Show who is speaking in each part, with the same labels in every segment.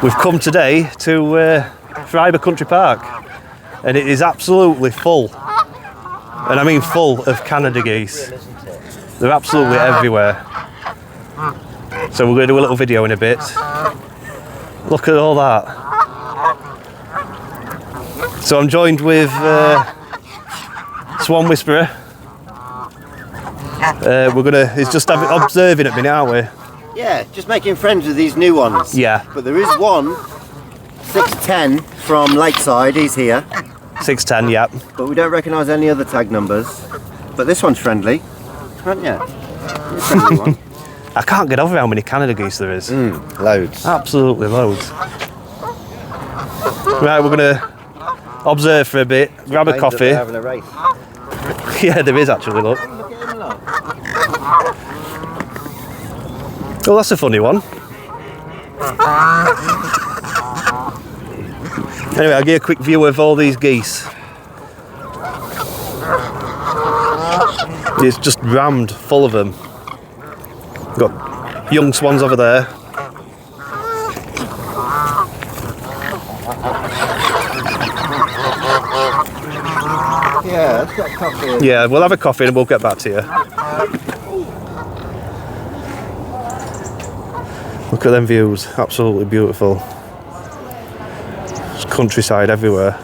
Speaker 1: We've come today to Thrybergh Country Park, and it is absolutely full, and I mean full of Canada geese. They're absolutely everywhere. So we're going to do a little video in a bit. Look at all that. So I'm joined with Swan Whisperer. He's just observing at the minute, aren't we?
Speaker 2: Yeah, just making friends with these new ones.
Speaker 1: Yeah.
Speaker 2: But there is one, 610 from Lakeside, he's here.
Speaker 1: 610, yeah.
Speaker 2: But we don't recognise any other tag numbers. But this one's friendly, aren't you? You're a friendly one.
Speaker 1: I can't get over how many Canada geese there is.
Speaker 2: Loads.
Speaker 1: Absolutely loads. Right, we're going to observe for a bit, grab a coffee.
Speaker 2: They're having a race.
Speaker 1: Yeah, there is actually, look. Oh, that's a funny one. Anyway, I'll give you a quick view of all these geese. It's just rammed full of them. Got young swans over there.
Speaker 2: Yeah, let's get a coffee.
Speaker 1: Yeah, we'll have a coffee and we'll get back to you. Look at them views, absolutely beautiful. There's countryside everywhere.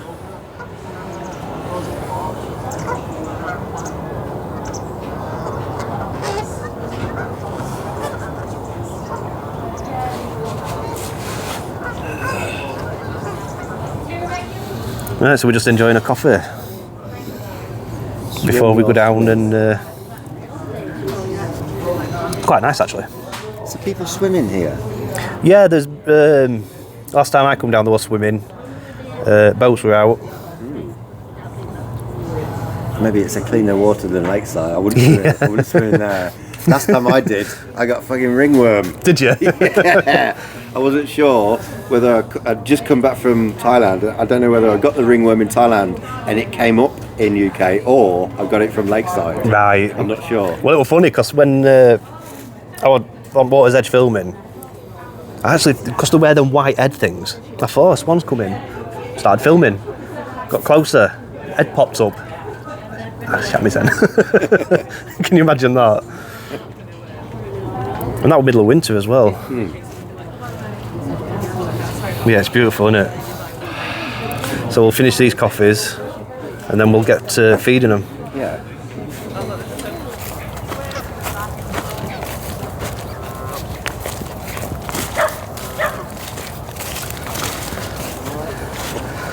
Speaker 1: Right, so we're just enjoying a coffee before we go down, and quite nice actually.
Speaker 2: So people swimming here?
Speaker 1: Yeah, there's last time I come down there was swimming. Boats were out.
Speaker 2: Maybe it's a cleaner water than Lakeside. I wouldn't swim in there. Last time I did, I got fucking ringworm.
Speaker 1: Did you?
Speaker 2: Yeah. I wasn't sure whether I'd just come back from Thailand. I don't know whether I got the ringworm in Thailand and it came up in UK, or I got it from Lakeside.
Speaker 1: Right.
Speaker 2: I'm not sure.
Speaker 1: Well, it was funny because when I was on Water's Edge filming, because they wear them white head things, I thought, oh, swans come in. Started filming. Got closer. Head popped up. I shat myself. Can you imagine that? And that was middle of winter as well. Yeah, it's beautiful, isn't it? So we'll finish these coffees and then we'll get to feeding them.
Speaker 2: Yeah.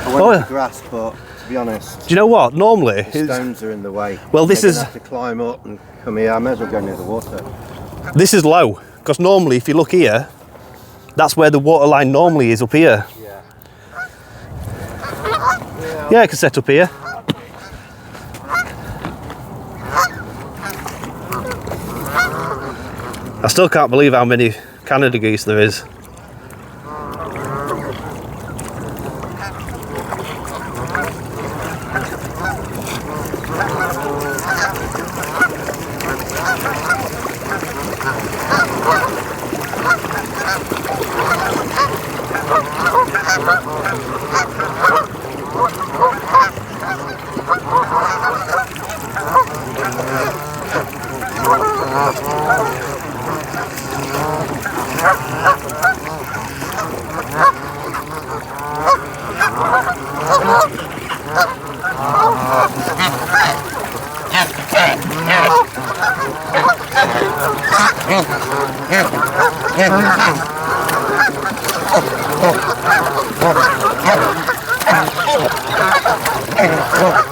Speaker 2: I wanted to grass, but to be honest,
Speaker 1: do you know what? Normally,
Speaker 2: stones are in the way.
Speaker 1: Well, this is
Speaker 2: have to climb up and come here. I may as well go near the water.
Speaker 1: This is low because normally, if you look here, that's where the water line normally is, up here.
Speaker 2: Yeah.
Speaker 1: Yeah, I can set up here. I still can't believe how many Canada geese there is.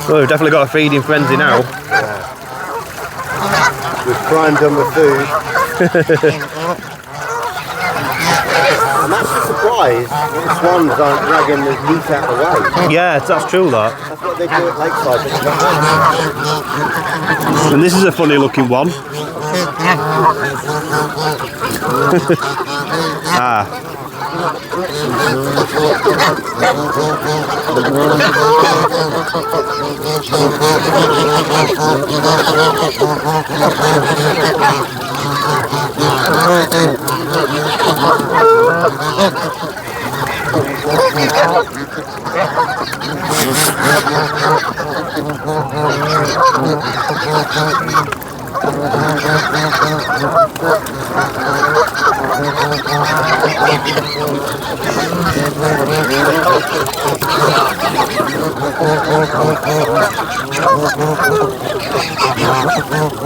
Speaker 1: Well, we've definitely got a feeding frenzy now.
Speaker 2: Yeah. We've primed them with food. I'm actually surprised that the swans aren't dragging the geese out of the way.
Speaker 1: Yeah, that's true, that.
Speaker 2: That's what they do at Lakeside.
Speaker 1: And this is a funny looking one. Ah.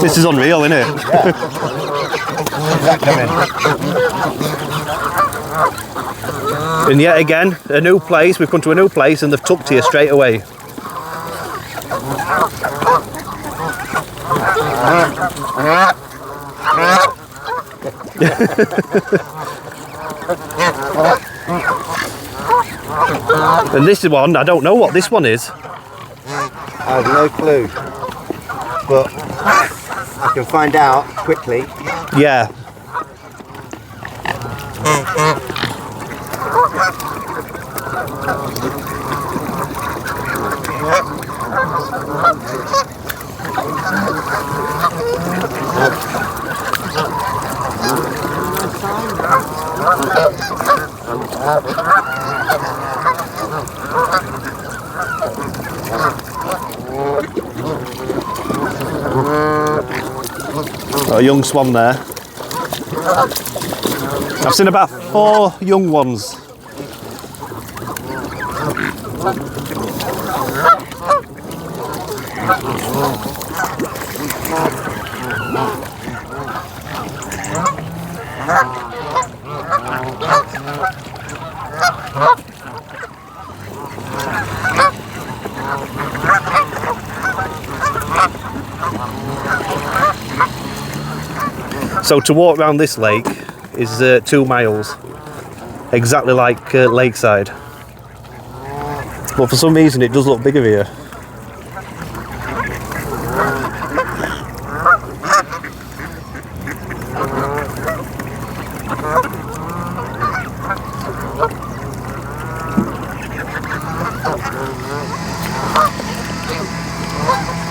Speaker 1: This is unreal, isn't it?
Speaker 2: Yeah. That coming.
Speaker 1: And yet again, a new place. We've come to a new place and they've tucked here straight away. And this is one, I don't know what this one is.
Speaker 2: I have no clue, but I can find out quickly.
Speaker 1: Yeah. Got a young swan there. I've seen about 4 young ones. So to walk around this lake is 2 miles, exactly like Lakeside. But for some reason it does look bigger here.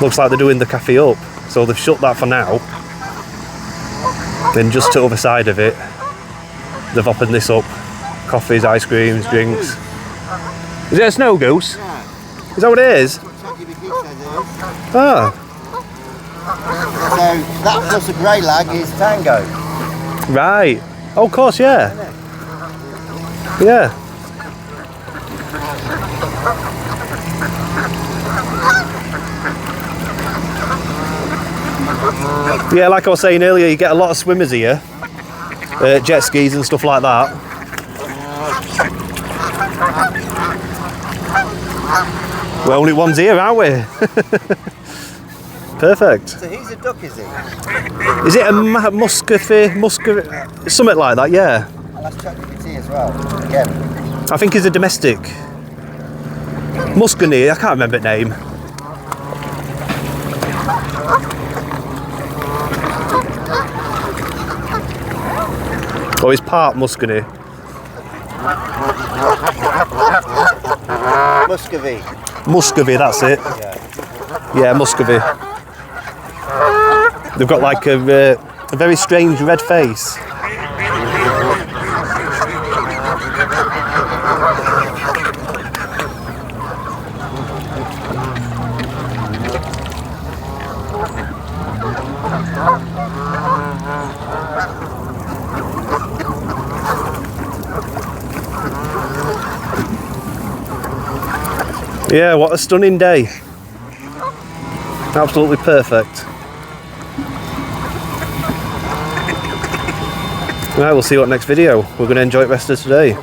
Speaker 1: Looks like they're doing the cafe up, so they've shut that for now. Then just to the other side of it, they've opened this up. Coffees, ice creams, drinks. Is it a snow goose?
Speaker 2: Yeah.
Speaker 1: Is that what it is? Ah,
Speaker 2: So that plus a grey lag is tango.
Speaker 1: right. Oh, of course, yeah. Yeah. Yeah, like I was saying earlier, you get a lot of swimmers here. Jet skis and stuff like that. We're only ones here, aren't we? Perfect.
Speaker 2: So he's a duck, is he?
Speaker 1: Is it a muscovy, something like that? Yeah.
Speaker 2: That's ChatGPT as well. Again.
Speaker 1: I think he's a domestic. Muscony, I can't remember the name. Or he's part Muscony.
Speaker 2: Muscovy.
Speaker 1: Muscovy, that's it. Yeah, Muscovy. They've got like a very strange red face. Yeah, what a stunning day. Absolutely perfect. Right, we'll see you at next video. We're going to enjoy it the rest of today.